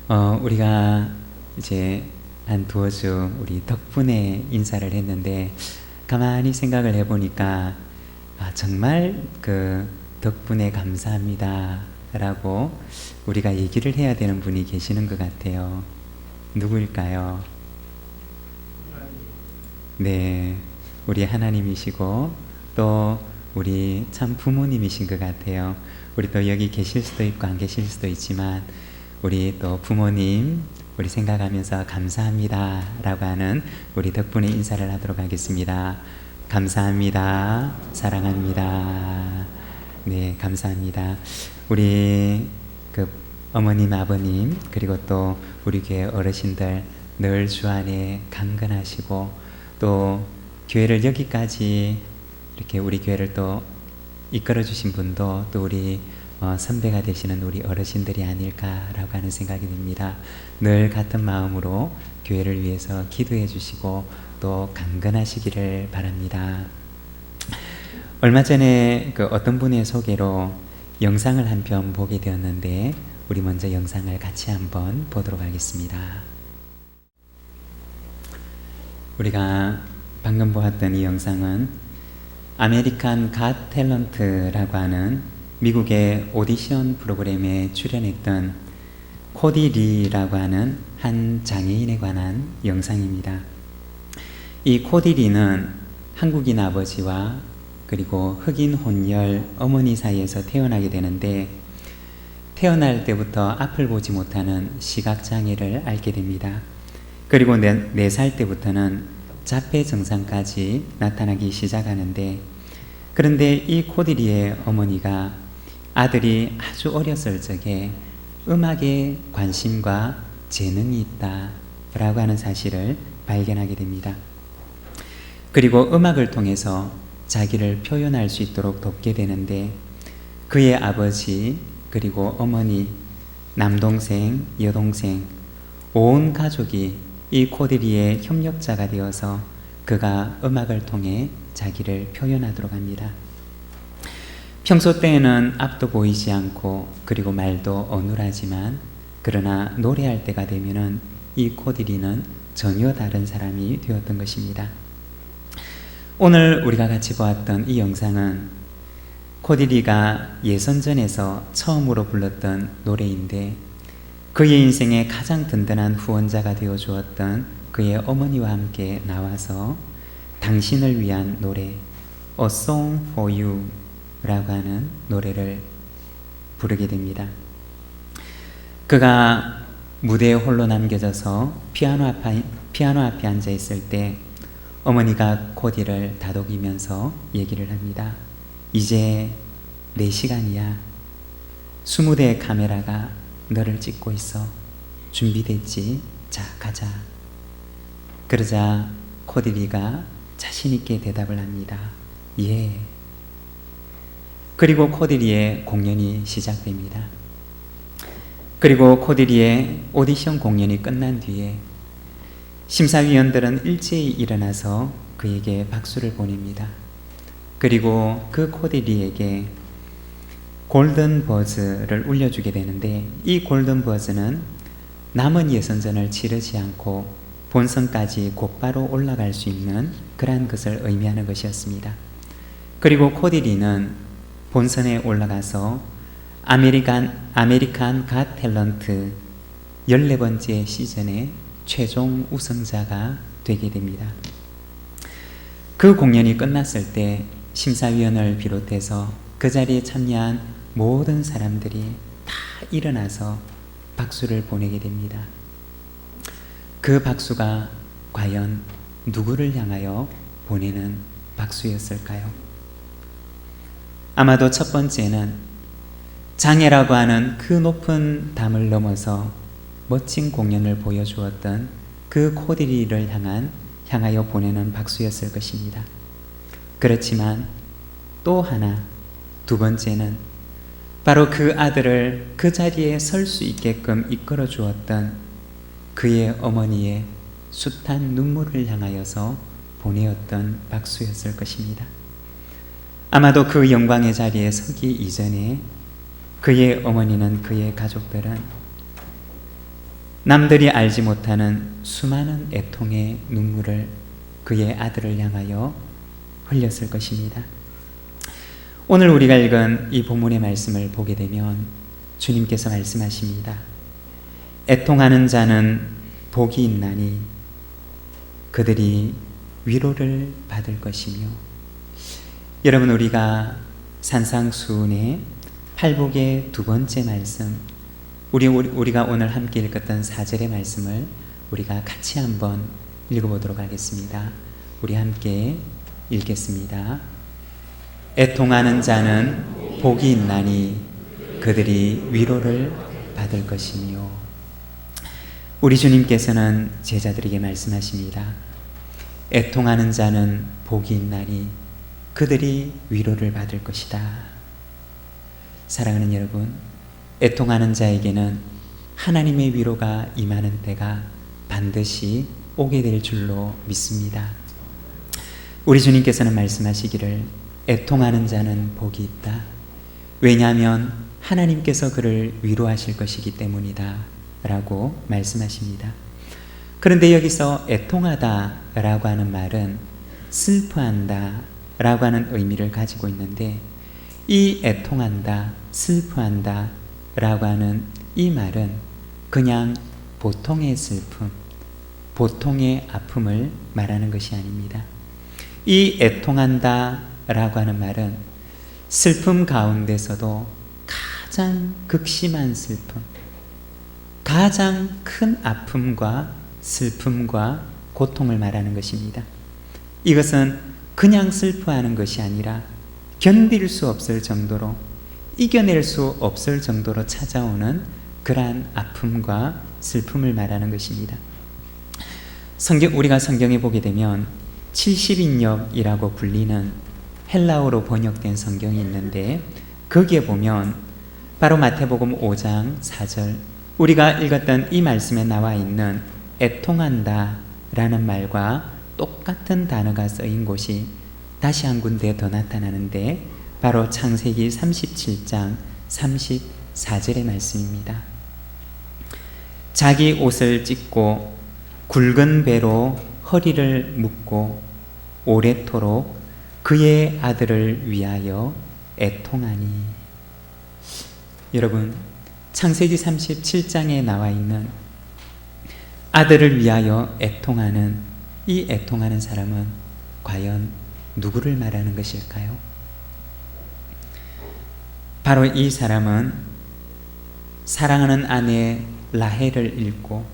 우리가 이제 한 두어 주 우리 덕분에 인사를 했는데 가만히 생각을 해보니까 정말 그 덕분에 감사합니다 라고 우리가 얘기를 해야 되는 분이 계시는 것 같아요. 누구일까요? 네, 우리 하나님이시고 또 우리 참 부모님이신 것 같아요. 우리 또 여기 계실 수도 있고 안 계실 수도 있지만 우리 또 부모님 우리 생각하면서 감사합니다 라고 하는 우리 덕분에 인사를 하도록 하겠습니다. 감사합니다. 사랑합니다. 네, 감사합니다. 우리 그 어머님, 아버님 그리고 또 우리 교회 어르신들 늘 주 안에 강건하시고 또 교회를 여기까지 이렇게 우리 교회를 또 이끌어 주신 분도 또 우리 선배가 되시는 우리 어르신들이 아닐까라고 하는 생각이 듭니다. 늘 같은 마음으로 교회를 위해서 기도해 주시고 또 강건하시기를 바랍니다. 얼마 전에 그 어떤 분의 소개로 영상을 한 편 보게 되었는데 우리 먼저 영상을 같이 한번 보도록 하겠습니다. 우리가 방금 보았던 이 영상은 아메리칸 갓 탤런트라고 하는 미국의 오디션 프로그램에 출연했던 코디 리라고 하는 한 장애인에 관한 영상입니다. 이 코디 리는 한국인 아버지와 그리고 흑인 혼혈 어머니 사이에서 태어나게 되는데 태어날 때부터 앞을 보지 못하는 시각장애를 앓게 됩니다. 그리고 4살 때부터는 자폐 증상까지 나타나기 시작하는데 그런데 이 코디리의 어머니가 아들이 아주 어렸을 적에 음악에 관심과 재능이 있다라고 하는 사실을 발견하게 됩니다. 그리고 음악을 통해서 자기를 표현할 수 있도록 돕게 되는데 그의 아버지 그리고 어머니, 남동생, 여동생 온 가족이 이 코디리의 협력자가 되어서 그가 음악을 통해 자기를 표현하도록 합니다. 평소 때에는 앞도 보이지 않고 그리고 말도 어눌하지만 그러나 노래할 때가 되면은 이 코디리는 전혀 다른 사람이 되었던 것입니다. 오늘 우리가 같이 보았던 이 영상은 코디리가 예선전에서 처음으로 불렀던 노래인데 그의 인생에 가장 든든한 후원자가 되어 주었던 그의 어머니와 함께 나와서 당신을 위한 노래 A Song for You 라고 하는 노래를 부르게 됩니다. 그가 무대에 홀로 남겨져서 피아노 앞에 앉아 있을 때 어머니가 코디를 다독이면서 얘기를 합니다. 이제 내 시간이야. 20대의 카메라가 너를 찍고 있어. 준비됐지? 자, 가자. 그러자 코디리가 자신있게 대답을 합니다. 예. 그리고 코디리의 공연이 시작됩니다. 그리고 코디리의 오디션 공연이 끝난 뒤에 심사위원들은 일제히 일어나서 그에게 박수를 보냅니다. 그리고 그 코디리에게 골든 버즈를 울려주게 되는데 이 골든 버즈는 남은 예선전을 치르지 않고 본선까지 곧바로 올라갈 수 있는 그러한 것을 의미하는 것이었습니다. 그리고 코디리는 본선에 올라가서 아메리칸 갓 탤런트 14번째 시즌의 최종 우승자가 되게 됩니다. 그 공연이 끝났을 때 심사위원을 비롯해서 그 자리에 참여한 모든 사람들이 다 일어나서 박수를 보내게 됩니다. 그 박수가 과연 누구를 향하여 보내는 박수였을까요? 아마도 첫 번째는 장애라고 하는 그 높은 담을 넘어서 멋진 공연을 보여주었던 그 코디리를 향하여 보내는 박수였을 것입니다. 그렇지만 또 하나, 두 번째는 바로 그 아들을 그 자리에 설 수 있게끔 이끌어 주었던 그의 어머니의 숱한 눈물을 향하여서 보내었던 박수였을 것입니다. 아마도 그 영광의 자리에 서기 이전에 그의 어머니는 그의 가족들은 남들이 알지 못하는 수많은 애통의 눈물을 그의 아들을 향하여 흘렸을 것입니다. 오늘 우리가 읽은 이 본문의 말씀을 보게 되면 주님께서 말씀하십니다. 애통하는 자는 복이 있나니 그들이 위로를 받을 것이며. 여러분, 우리가 산상수훈의 팔복의 두 번째 말씀, 우리가 오늘 함께 읽었던 4절의 말씀을 우리가 같이 한번 읽어보도록 하겠습니다. 우리 함께 읽겠습니다. 애통하는 자는 복이 있나니 그들이 위로를 받을 것이며. 우리 주님께서는 제자들에게 말씀하십니다. 애통하는 자는 복이 있나니 그들이 위로를 받을 것이다. 사랑하는 여러분, 애통하는 자에게는 하나님의 위로가 임하는 때가 반드시 오게 될 줄로 믿습니다. 우리 주님께서는 말씀하시기를 애통하는 자는 복이 있다. 왜냐하면 하나님께서 그를 위로하실 것이기 때문이다 라고 말씀하십니다. 그런데 여기서 애통하다 라고 하는 말은 슬퍼한다 라고 하는 의미를 가지고 있는데, 이 애통한다, 슬퍼한다 라고 하는 이 말은 그냥 보통의 슬픔, 보통의 아픔을 말하는 것이 아닙니다. 이 애통한다 라고 하는 말은 슬픔 가운데서도 가장 극심한 슬픔, 가장 큰 아픔과 슬픔과 고통을 말하는 것입니다. 이것은 그냥 슬퍼하는 것이 아니라 견딜 수 없을 정도로, 이겨낼 수 없을 정도로 찾아오는 그러한 아픔과 슬픔을 말하는 것입니다. 우리가 성경에 보게 되면 70인역이라고 불리는 헬라어로 번역된 성경이 있는데, 거기에 보면 바로 마태복음 5장 4절, 우리가 읽었던 이 말씀에 나와 있는 애통한다 라는 말과 똑같은 단어가 쓰인 곳이 다시 한 군데 더 나타나는데, 바로 창세기 37장 34절의 말씀입니다. 자기 옷을 찢고 굵은 배로 허리를 묶고 오래토록 그의 아들을 위하여 애통하니. 여러분, 창세기 37장에 나와 있는 아들을 위하여 애통하는 이 애통하는 사람은 과연 누구를 말하는 것일까요? 바로 이 사람은 사랑하는 아내 라헬을 잃고,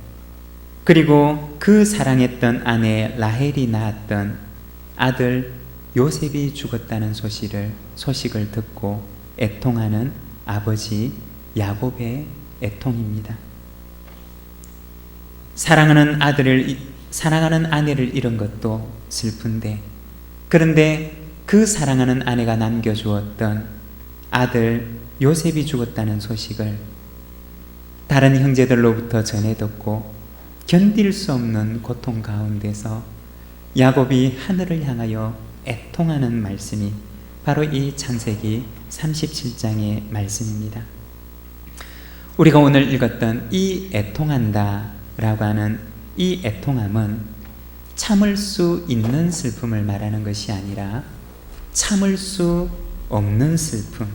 그리고 그 사랑했던 아내 라헬이 낳았던 아들 요셉이 죽었다는 소식을 듣고 애통하는 아버지 야곱의 애통입니다. 사랑하는 아내를 잃은 것도 슬픈데, 그런데 그 사랑하는 아내가 남겨주었던 아들 요셉이 죽었다는 소식을 다른 형제들로부터 전해 듣고 견딜 수 없는 고통 가운데서 야곱이 하늘을 향하여 애통하는 말씀이 바로 이 창세기 37장의 말씀입니다. 우리가 오늘 읽었던 이 애통한다 라고 하는 이 애통함은 참을 수 있는 슬픔을 말하는 것이 아니라 참을 수 없는 슬픔,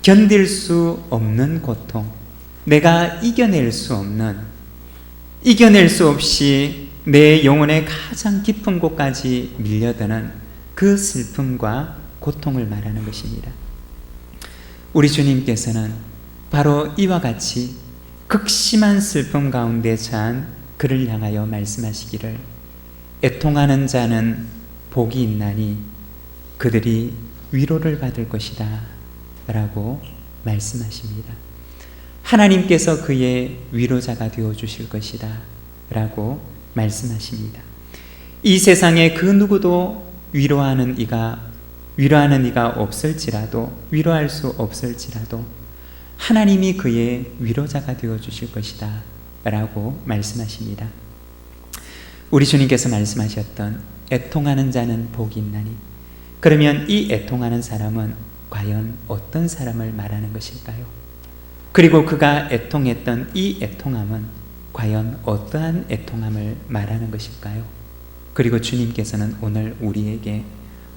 견딜 수 없는 고통, 내가 이겨낼 수 없이 내 영혼의 가장 깊은 곳까지 밀려드는 그 슬픔과 고통을 말하는 것입니다. 우리 주님께서는 바로 이와 같이 극심한 슬픔 가운데 처한 그를 향하여 말씀하시기를 애통하는 자는 복이 있나니 그들이 위로를 받을 것이다 라고 말씀하십니다. 하나님께서 그의 위로자가 되어주실 것이다 라고 말씀하십니다. 이 세상에 그 누구도 위로하는 이가 없을지라도, 위로할 수 없을지라도 하나님이 그의 위로자가 되어주실 것이다 라고 말씀하십니다. 우리 주님께서 말씀하셨던 애통하는 자는 복이 있나니, 그러면 이 애통하는 사람은 과연 어떤 사람을 말하는 것일까요? 그리고 그가 애통했던 이 애통함은 과연 어떠한 애통함을 말하는 것일까요? 그리고 주님께서는 오늘 우리에게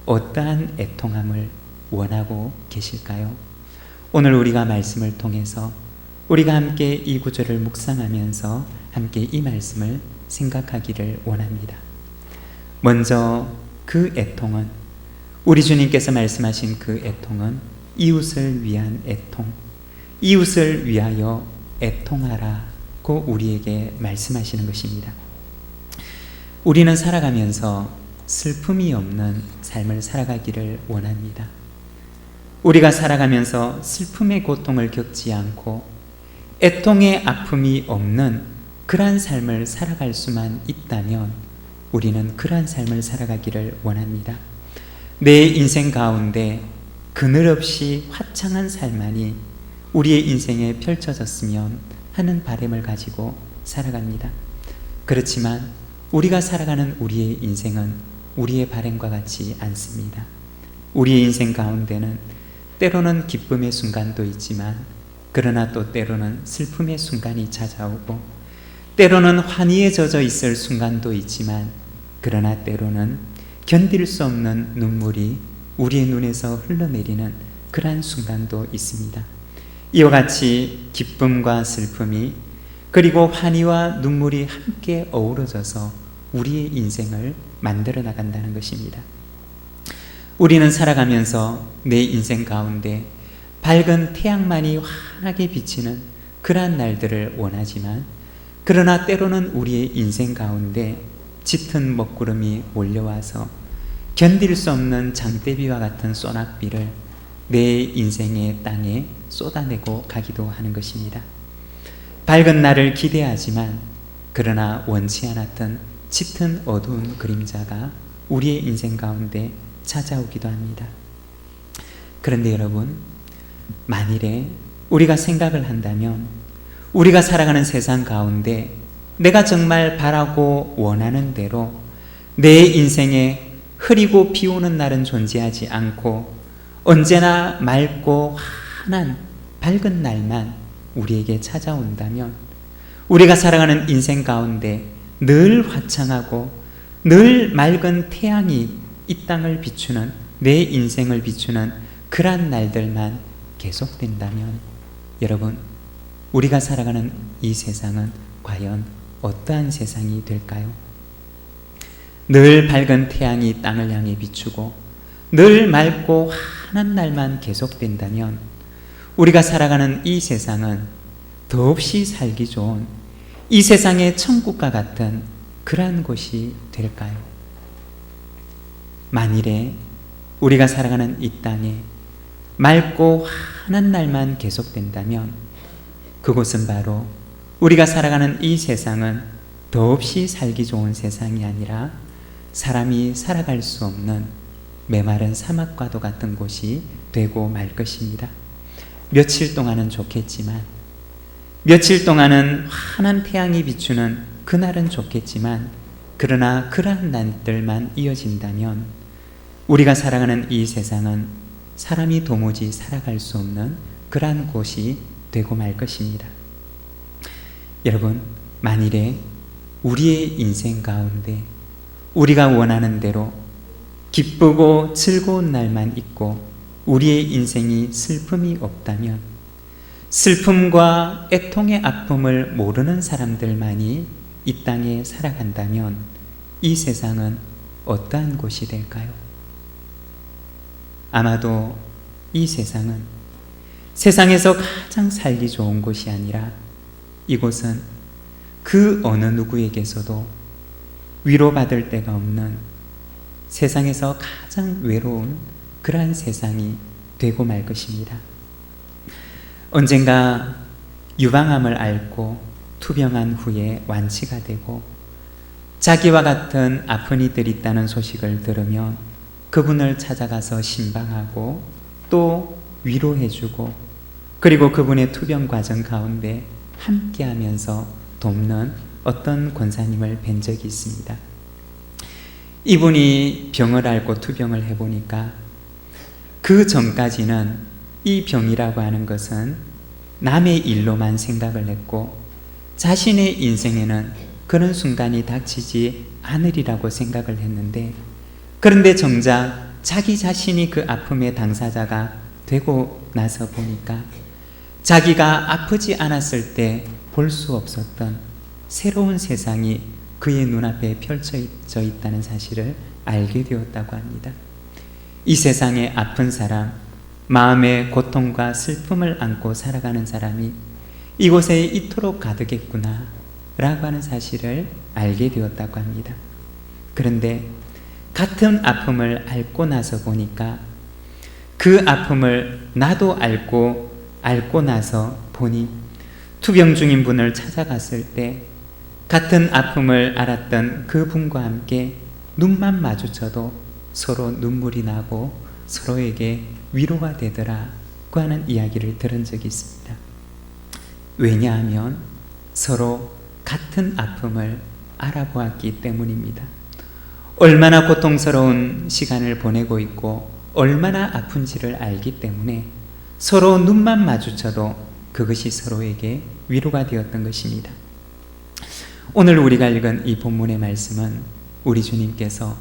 어떠한 애통함을 원하고 계실까요? 오늘 우리가 말씀을 통해서 우리가 함께 이 구절을 묵상하면서 함께 이 말씀을 생각하기를 원합니다. 먼저 그 애통은, 우리 주님께서 말씀하신 그 애통은 이웃을 위한 애통, 이웃을 위하여 애통하라고 우리에게 말씀하시는 것입니다. 우리는 살아가면서 슬픔이 없는 삶을 살아가기를 원합니다. 우리가 살아가면서 슬픔의 고통을 겪지 않고 애통의 아픔이 없는 그러한 삶을 살아갈 수만 있다면 우리는 그러한 삶을 살아가기를 원합니다. 내 인생 가운데 그늘 없이 화창한 삶만이 우리의 인생에 펼쳐졌으면 하는 바람을 가지고 살아갑니다. 그렇지만 우리가 살아가는 우리의 인생은 우리의 바람과 같지 않습니다. 우리의 인생 가운데는 때로는 기쁨의 순간도 있지만, 그러나 또 때로는 슬픔의 순간이 찾아오고, 때로는 환희에 젖어 있을 순간도 있지만, 그러나 때로는 견딜 수 없는 눈물이 우리의 눈에서 흘러내리는 그러한 순간도 있습니다. 이와 같이 기쁨과 슬픔이, 그리고 환희와 눈물이 함께 어우러져서 우리의 인생을 만들어 나간다는 것입니다. 우리는 살아가면서 내 인생 가운데 밝은 태양만이 환하게 비치는 그러한 날들을 원하지만, 그러나 때로는 우리의 인생 가운데 짙은 먹구름이 몰려와서 견딜 수 없는 장대비와 같은 소낙비를 내 인생의 땅에 쏟아내고 가기도 하는 것입니다. 밝은 날을 기대하지만 그러나 원치 않았던 짙은 어두운 그림자가 우리의 인생 가운데 찾아오기도 합니다. 그런데 여러분, 만일에 우리가 생각을 한다면 우리가 살아가는 세상 가운데 내가 정말 바라고 원하는 대로 내 인생에 흐리고 비 오는 날은 존재하지 않고 언제나 맑고 환한 밝은 날만 우리에게 찾아온다면, 우리가 살아가는 인생 가운데 늘 화창하고 늘 맑은 태양이 이 땅을 비추는, 내 인생을 비추는 그러한 날들만 계속된다면, 여러분, 우리가 살아가는 이 세상은 과연 어떠한 세상이 될까요? 늘 밝은 태양이 땅을 향해 비추고 늘 맑고 환한 날만 계속된다면 우리가 살아가는 이 세상은 더없이 살기 좋은, 이 세상의 천국과 같은 그러한 곳이 될까요? 만일에 우리가 살아가는 이 땅에 맑고 환한 날만 계속된다면 그곳은 바로 우리가 살아가는 이 세상은 더없이 살기 좋은 세상이 아니라 사람이 살아갈 수 없는 메마른 사막과도 같은 곳이 되고 말 것입니다. 며칠 동안은 좋겠지만, 며칠 동안은 환한 태양이 비추는 그날은 좋겠지만, 그러나 그러한 날들만 이어진다면 우리가 살아가는 이 세상은 사람이 도무지 살아갈 수 없는 그러한 곳이 되고 말 것입니다. 여러분, 만일에 우리의 인생 가운데 우리가 원하는 대로 기쁘고 즐거운 날만 있고 우리의 인생이 슬픔이 없다면, 슬픔과 애통의 아픔을 모르는 사람들만이 이 땅에 살아간다면 이 세상은 어떠한 곳이 될까요? 아마도 이 세상은 세상에서 가장 살기 좋은 곳이 아니라 이곳은 그 어느 누구에게서도 위로받을 데가 없는, 세상에서 가장 외로운 그러한 세상이 되고 말 것입니다. 언젠가 유방암을 앓고 투병한 후에 완치가 되고 자기와 같은 아픈 이들이 있다는 소식을 들으면 그분을 찾아가서 신방하고 또 위로해주고, 그리고 그분의 투병 과정 가운데 함께하면서 돕는 어떤 권사님을 뵌 적이 있습니다. 이분이 병을 앓고 투병을 해보니까 그 전까지는 이 병이라고 하는 것은 남의 일로만 생각을 했고 자신의 인생에는 그런 순간이 닥치지 않으리라고 생각을 했는데, 그런데 정작 자기 자신이 그 아픔의 당사자가 되고 나서 보니까 자기가 아프지 않았을 때 볼 수 없었던 새로운 세상이 그의 눈앞에 펼쳐져 있다는 사실을 알게 되었다고 합니다. 이 세상에 아픈 사람, 마음의 고통과 슬픔을 안고 살아가는 사람이 이곳에 이토록 가득했구나 라고 하는 사실을 알게 되었다고 합니다. 그런데 같은 아픔을 앓고 나서 보니까 그 아픔을 나도 알고 나서 보니 투병 중인 분을 찾아갔을 때 같은 아픔을 알았던 그 분과 함께 눈만 마주쳐도 서로 눈물이 나고 서로에게 위로가 되더라고 하는 이야기를 들은 적이 있습니다. 왜냐하면 서로 같은 아픔을 알아보았기 때문입니다. 얼마나 고통스러운 시간을 보내고 있고 얼마나 아픈지를 알기 때문에 서로 눈만 마주쳐도 그것이 서로에게 위로가 되었던 것입니다. 오늘 우리가 읽은 이 본문의 말씀은 우리 주님께서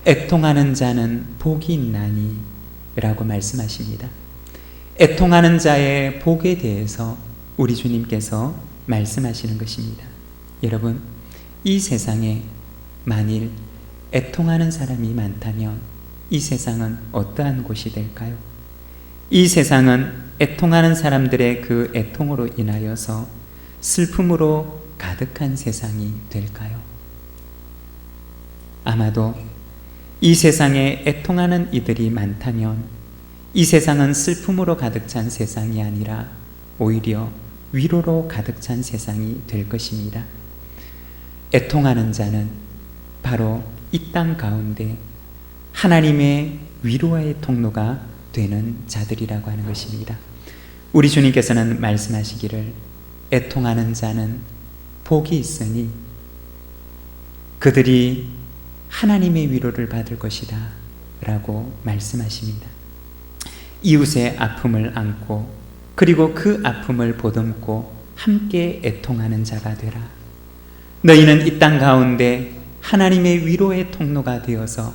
애통하는 자는 복이 있나니 라고 말씀하십니다. 애통하는 자의 복에 대해서 우리 주님께서 말씀하시는 것입니다. 여러분, 이 세상에 만일 애통하는 사람이 많다면 이 세상은 어떠한 곳이 될까요? 이 세상은 애통하는 사람들의 그 애통으로 인하여서 슬픔으로 가득한 세상이 될까요? 아마도 이 세상에 애통하는 이들이 많다면 이 세상은 슬픔으로 가득 찬 세상이 아니라 오히려 위로로 가득 찬 세상이 될 것입니다. 애통하는 자는 바로 이 땅 가운데 하나님의 위로의 통로가 되는 자들이라고 하는 것입니다. 우리 주님께서는 말씀하시기를 애통하는 자는 복이 있으니 그들이 하나님의 위로를 받을 것이다 라고 말씀하십니다. 이웃의 아픔을 안고 그리고 그 아픔을 보듬고 함께 애통하는 자가 되라. 너희는 이 땅 가운데 하나님의 위로의 통로가 되어서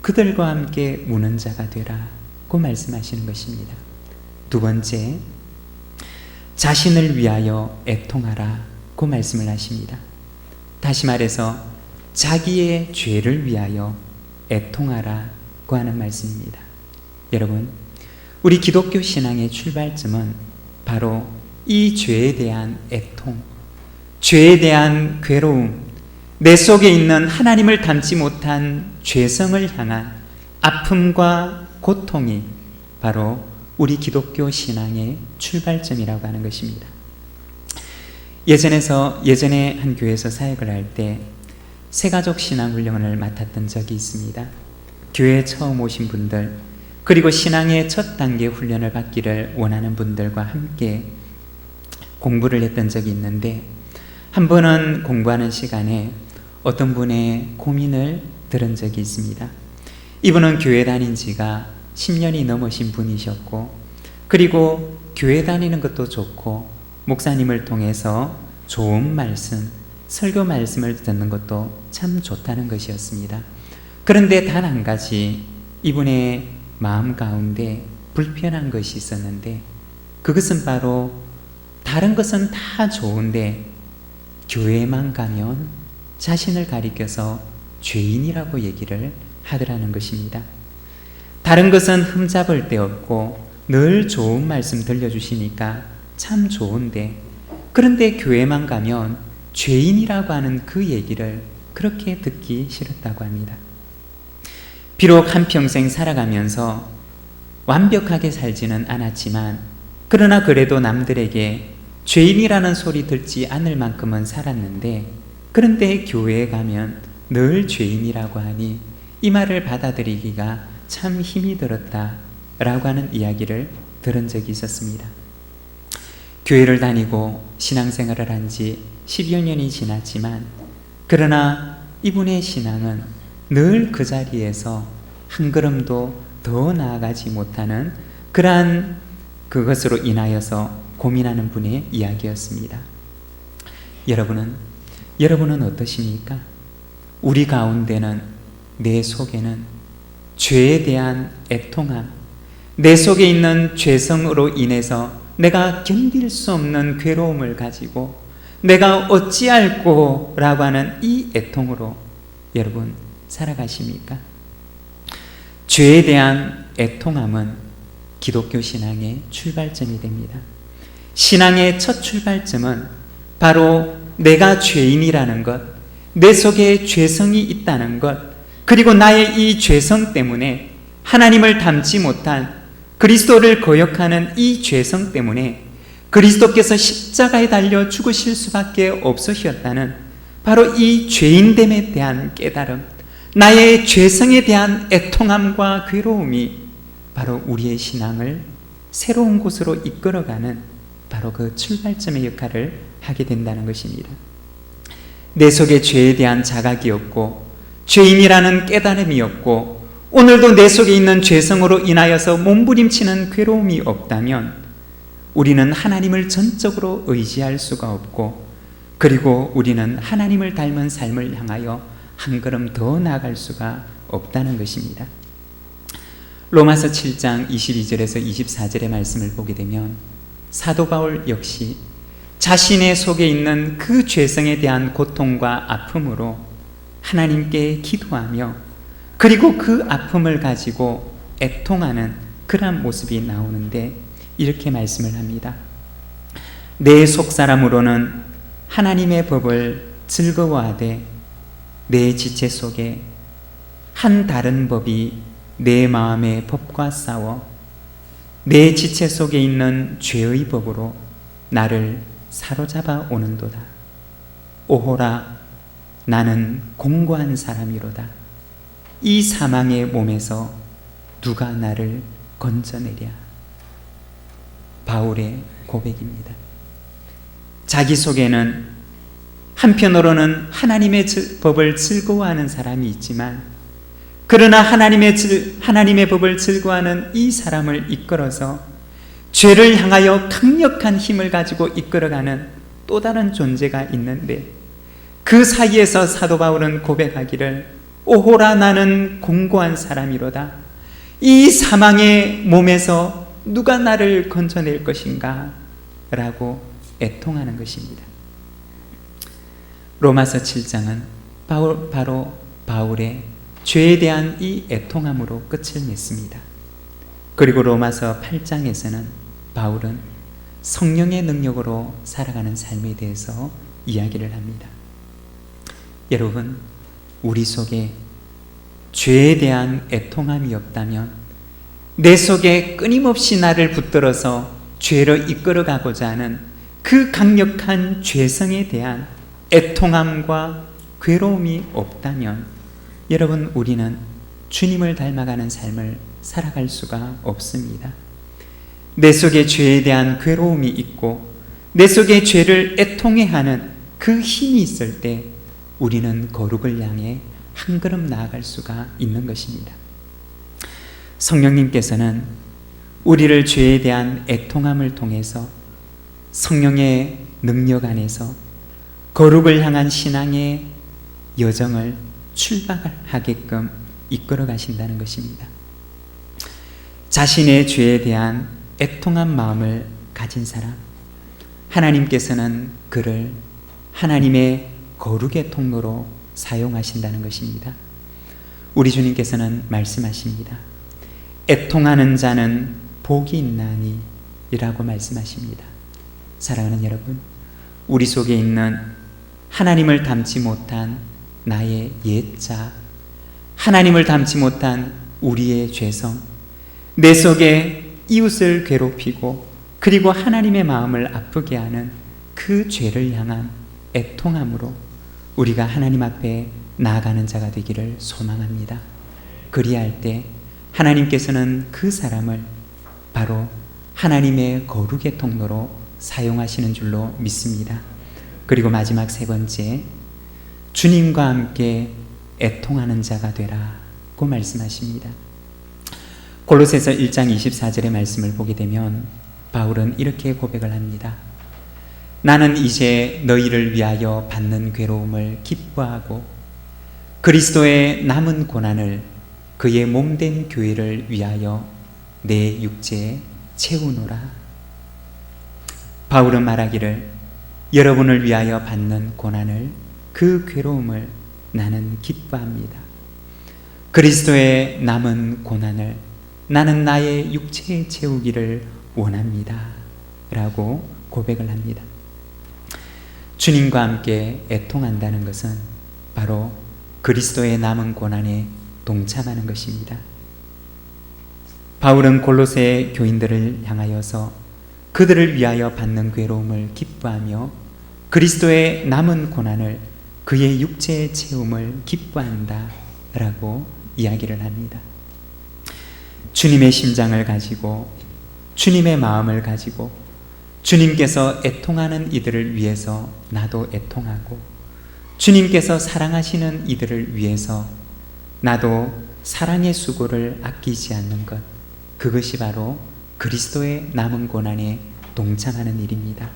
그들과 함께 우는 자가 되라고 말씀하시는 것입니다. 두 번째, 자신을 위하여 애통하라고 말씀을 하십니다. 다시 말해서 자기의 죄를 위하여 애통하라고 하는 말씀입니다. 여러분, 우리 기독교 신앙의 출발점은 바로 이 죄에 대한 애통, 죄에 대한 괴로움, 내 속에 있는 하나님을 닮지 못한 죄성을 향한 아픔과 고통이 바로 우리 기독교 신앙의 출발점이라고 하는 것입니다. 예전에 한 교회에서 사역을 할 때 새가족 신앙 훈련을 맡았던 적이 있습니다. 교회에 처음 오신 분들, 그리고 신앙의 첫 단계 훈련을 받기를 원하는 분들과 함께 공부를 했던 적이 있는데, 한 번은 공부하는 시간에 어떤 분의 고민을 들은 적이 있습니다. 이분은 교회 다닌 지가 10년이 넘으신 분이셨고, 그리고 교회 다니는 것도 좋고 목사님을 통해서 좋은 말씀, 설교 말씀을 듣는 것도 참 좋다는 것이었습니다. 그런데 단 한 가지 이분의 마음 가운데 불편한 것이 있었는데, 그것은 바로 다른 것은 다 좋은데 교회만 가면 자신을 가리켜서 죄인이라고 얘기를 하더라는 것입니다. 다른 것은 흠잡을 데 없고 늘 좋은 말씀 들려주시니까 참 좋은데, 그런데 교회만 가면 죄인이라고 하는 그 얘기를 그렇게 듣기 싫었다고 합니다. 비록 한평생 살아가면서 완벽하게 살지는 않았지만, 그러나 그래도 남들에게 죄인이라는 소리 듣지 않을 만큼은 살았는데, 그런데 교회에 가면 늘 죄인이라고 하니 이 말을 받아들이기가 참 힘이 들었다라고 하는 이야기를 들은 적이 있었습니다. 교회를 다니고 신앙생활을 한 지 10여 년이 지났지만, 그러나 이분의 신앙은 늘 그 자리에서 한 걸음도 더 나아가지 못하는 그러한 그것으로 인하여서 고민하는 분의 이야기였습니다. 여러분은 어떠십니까? 우리 가운데는, 내 속에는 죄에 대한 애통함, 내 속에 있는 죄성으로 인해서 내가 견딜 수 없는 괴로움을 가지고 내가 어찌할꼬 라고 하는 이 애통으로 여러분 살아가십니까? 죄에 대한 애통함은 기독교 신앙의 출발점이 됩니다. 신앙의 첫 출발점은 바로 내가 죄인이라는 것, 내 속에 죄성이 있다는 것, 그리고 나의 이 죄성 때문에 하나님을 닮지 못한, 그리스도를 거역하는 이 죄성 때문에 그리스도께서 십자가에 달려 죽으실 수밖에 없으셨다는 바로 이 죄인됨에 대한 깨달음, 나의 죄성에 대한 애통함과 괴로움이 바로 우리의 신앙을 새로운 곳으로 이끌어가는 바로 그 출발점의 역할을 하게 된다는 것입니다. 내 속에 죄에 대한 자각이 없고 죄인이라는 깨달음이 없고 오늘도 내 속에 있는 죄성으로 인하여서 몸부림치는 괴로움이 없다면 우리는 하나님을 전적으로 의지할 수가 없고, 그리고 우리는 하나님을 닮은 삶을 향하여 한 걸음 더 나아갈 수가 없다는 것입니다. 로마서 7장 22절에서 24절의 말씀을 보게 되면 사도 바울 역시 자신의 속에 있는 그 죄성에 대한 고통과 아픔으로 하나님께 기도하며, 그리고 그 아픔을 가지고 애통하는 그러한 모습이 나오는데 이렇게 말씀을 합니다. 내 속사람으로는 하나님의 법을 즐거워하되 내 지체 속에 한 다른 법이 내 마음의 법과 싸워 내 지체 속에 있는 죄의 법으로 나를 사로잡아 오는도다. 오호라, 나는 공고한 사람이로다. 이 사망의 몸에서 누가 나를 건져내랴. 바울의 고백입니다. 자기 속에는 한편으로는 하나님의 법을 즐거워하는 사람이 있지만, 그러나 하나님의 법을 즐거워하는 이 사람을 이끌어서 죄를 향하여 강력한 힘을 가지고 이끌어가는 또 다른 존재가 있는데, 그 사이에서 사도 바울은 고백하기를 오호라, 나는 공고한 사람이로다. 이 사망의 몸에서 누가 나를 건져낼 것인가? 라고 애통하는 것입니다. 로마서 7장은 바로 바울의 죄에 대한 이 애통함으로 끝을 맺습니다. 그리고 로마서 8장에서는 바울은 성령의 능력으로 살아가는 삶에 대해서 이야기를 합니다. 여러분, 우리 속에 죄에 대한 애통함이 없다면 내 속에 끊임없이 나를 붙들어서 죄로 이끌어가고자 하는 그 강력한 죄성에 대한 애통함과 괴로움이 없다면 여러분, 우리는 주님을 닮아가는 삶을 살아갈 수가 없습니다. 내 속에 죄에 대한 괴로움이 있고 내 속에 죄를 애통해하는 그 힘이 있을 때 우리는 거룩을 향해 한 걸음 나아갈 수가 있는 것입니다. 성령님께서는 우리를 죄에 대한 애통함을 통해서 성령의 능력 안에서 거룩을 향한 신앙의 여정을 출발하게끔 이끌어 가신다는 것입니다. 자신의 죄에 대한 애통한 마음을 가진 사람, 하나님께서는 그를 하나님의 거룩의 통로로 사용하신다는 것입니다. 우리 주님께서는 말씀하십니다. 애통하는 자는 복이 있나니 이라고 말씀하십니다. 사랑하는 여러분, 우리 속에 있는 하나님을 닮지 못한 나의 옛자, 하나님을 닮지 못한 우리의 죄성, 내 속에 이웃을 괴롭히고 그리고 하나님의 마음을 아프게 하는 그 죄를 향한 애통함으로 우리가 하나님 앞에 나아가는 자가 되기를 소망합니다. 그리할 때 하나님께서는 그 사람을 바로 하나님의 거룩의 통로로 사용하시는 줄로 믿습니다. 그리고 마지막 세 번째, 주님과 함께 애통하는 자가 되라고 말씀하십니다. 골로새서 1장 24절의 말씀을 보게 되면 바울은 이렇게 고백을 합니다. 나는 이제 너희를 위하여 받는 괴로움을 기뻐하고 그리스도의 남은 고난을 그의 몸된 교회를 위하여 내 육체에 채우노라. 바울은 말하기를 여러분을 위하여 받는 고난을, 그 괴로움을 나는 기뻐합니다. 그리스도의 남은 고난을 나는 나의 육체에 채우기를 원합니다. 라고 고백을 합니다. 주님과 함께 애통한다는 것은 바로 그리스도의 남은 고난에 동참하는 것입니다. 바울은 골로새 교인들을 향하여서 그들을 위하여 받는 괴로움을 기뻐하며 그리스도의 남은 고난을 그의 육체의 채움을 기뻐한다 라고 이야기를 합니다. 주님의 심장을 가지고 주님의 마음을 가지고 주님께서 애통하는 이들을 위해서 나도 애통하고 주님께서 사랑하시는 이들을 위해서 나도 사랑의 수고를 아끼지 않는 것, 그것이 바로 그리스도의 남은 고난에 동참하는 일입니다.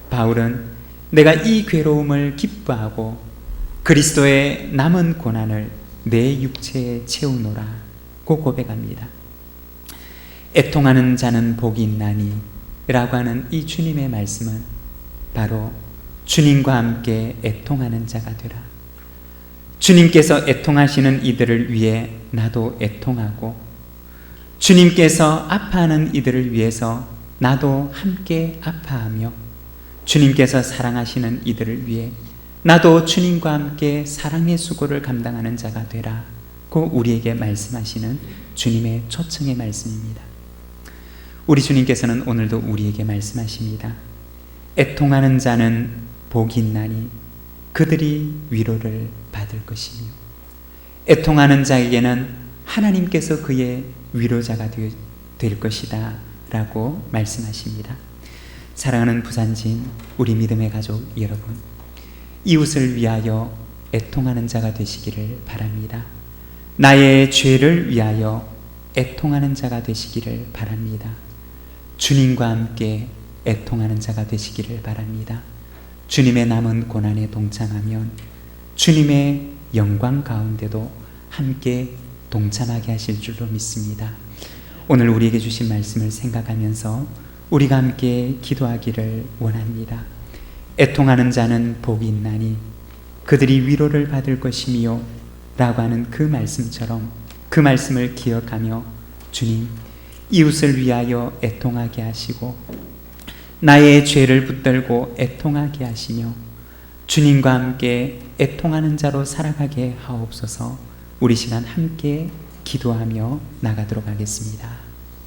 바울은 내가 이 괴로움을 기뻐하고 그리스도의 남은 고난을 내 육체에 채우노라고 고백합니다. 애통하는 자는 복이 있나니 라고 하는 이 주님의 말씀은 바로 주님과 함께 애통하는 자가 되라. 주님께서 애통하시는 이들을 위해 나도 애통하고 주님께서 아파하는 이들을 위해서 나도 함께 아파하며 주님께서 사랑하시는 이들을 위해 나도 주님과 함께 사랑의 수고를 감당하는 자가 되라고 우리에게 말씀하시는 주님의 초청의 말씀입니다. 우리 주님께서는 오늘도 우리에게 말씀하십니다. 애통하는 자는 복이 있나니 그들이 위로를 받을 것이며 애통하는 자에게는 하나님께서 그의 위로자가 될 것이다 라고 말씀하십니다. 사랑하는 부산진 우리 믿음의 가족 여러분, 이웃을 위하여 애통하는 자가 되시기를 바랍니다. 나의 죄를 위하여 애통하는 자가 되시기를 바랍니다. 주님과 함께 애통하는 자가 되시기를 바랍니다. 주님의 남은 고난에 동참하면 주님의 영광 가운데도 함께 동참하게 하실 줄로 믿습니다. 오늘 우리에게 주신 말씀을 생각하면서 우리가 함께 기도하기를 원합니다. 애통하는 자는 복이 있나니 그들이 위로를 받을 것이며 라고 하는 그 말씀처럼 그 말씀을 기억하며 주님, 이웃을 위하여 애통하게 하시고 나의 죄를 붙들고 애통하게 하시며 주님과 함께 애통하는 자로 살아가게 하옵소서. 우리 시간 함께 기도하며 나가도록 하겠습니다.